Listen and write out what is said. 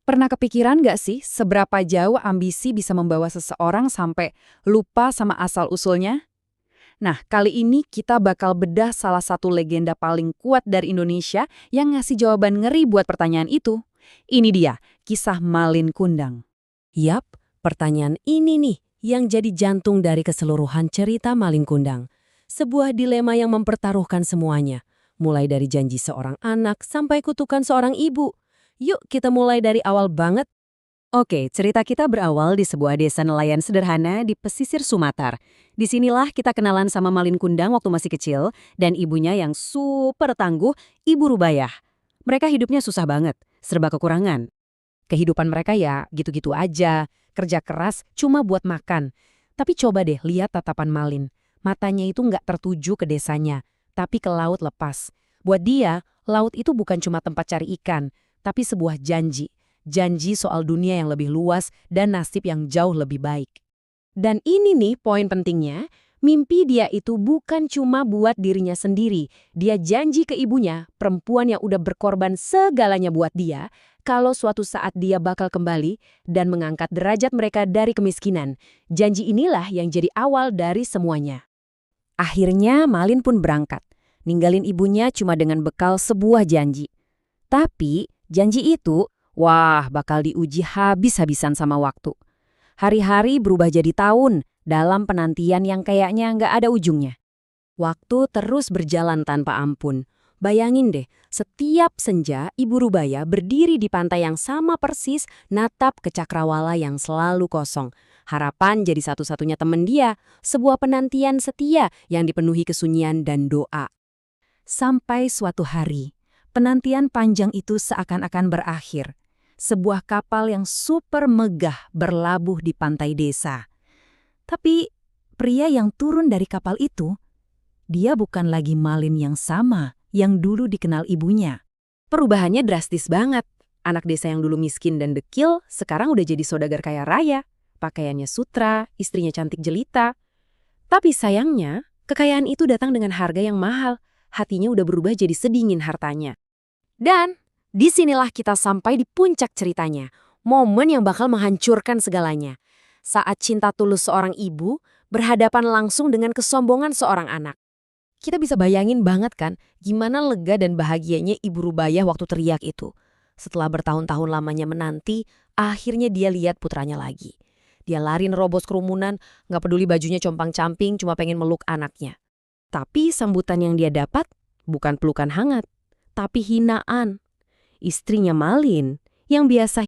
Pernah kepikiran nggak sih seberapa jauh ambisi bisa membawa seseorang sampai lupa sama asal-usulnya? Nah, kali ini kita bakal bedah salah satu legenda paling kuat dari Indonesia yang ngasih jawaban ngeri buat pertanyaan itu. Ini dia, kisah Malin Kundang. Yap, pertanyaan ini nih yang jadi jantung dari keseluruhan cerita Malin Kundang. Sebuah dilema yang mempertaruhkan semuanya, mulai dari janji seorang anak sampai kutukan seorang ibu. Yuk kita mulai dari awal banget. Oke, cerita kita berawal di sebuah desa nelayan sederhana di pesisir Sumatera. Disinilah kita kenalan sama Malin Kundang waktu masih kecil dan ibunya yang super tangguh, Ibu Rubayah. Mereka hidupnya susah banget, serba kekurangan. Kehidupan mereka ya gitu-gitu aja, kerja keras cuma buat makan. Tapi coba deh lihat tatapan Malin. Matanya itu nggak tertuju ke desanya, tapi ke laut lepas. Buat dia, laut itu bukan cuma tempat cari ikan, tapi sebuah janji. Janji soal dunia yang lebih luas dan nasib yang jauh lebih baik. Dan ini nih poin pentingnya, mimpi dia itu bukan cuma buat dirinya sendiri. Dia janji ke ibunya, perempuan yang udah berkorban segalanya buat dia, kalau suatu saat dia bakal kembali dan mengangkat derajat mereka dari kemiskinan. Janji inilah yang jadi awal dari semuanya. Akhirnya Malin pun berangkat, ninggalin ibunya cuma dengan bekal sebuah janji. Tapi janji itu, wah bakal diuji habis-habisan sama waktu. Hari-hari berubah jadi tahun dalam penantian yang kayaknya nggak ada ujungnya. Waktu terus berjalan tanpa ampun. Bayangin deh, setiap senja Ibu Rubaya berdiri di pantai yang sama persis natap ke cakrawala yang selalu kosong. Harapan jadi satu-satunya teman dia, sebuah penantian setia yang dipenuhi kesunyian dan doa. Sampai suatu hari, penantian panjang itu seakan-akan berakhir. Sebuah kapal yang super megah berlabuh di pantai desa. Tapi pria yang turun dari kapal itu, dia bukan lagi Malin yang sama yang dulu dikenal ibunya. Perubahannya drastis banget. Anak desa yang dulu miskin dan dekil sekarang udah jadi saudagar kaya raya. Pakaiannya sutra, istrinya cantik jelita. Tapi sayangnya, kekayaan itu datang dengan harga yang mahal. Hatinya udah berubah jadi sedingin hartanya. Dan disinilah kita sampai di puncak ceritanya. Momen yang bakal menghancurkan segalanya. Saat cinta tulus seorang ibu berhadapan langsung dengan kesombongan seorang anak. Kita bisa bayangin banget kan gimana lega dan bahagianya Ibu Rubayah waktu teriak itu. Setelah bertahun-tahun lamanya menanti, akhirnya dia lihat putranya lagi. Dia lari nerobos kerumunan, nggak peduli bajunya compang-camping, cuma pengen meluk anaknya. Tapi sambutan yang dia dapat bukan pelukan hangat, tapi hinaan. Istrinya Malin, yang biasa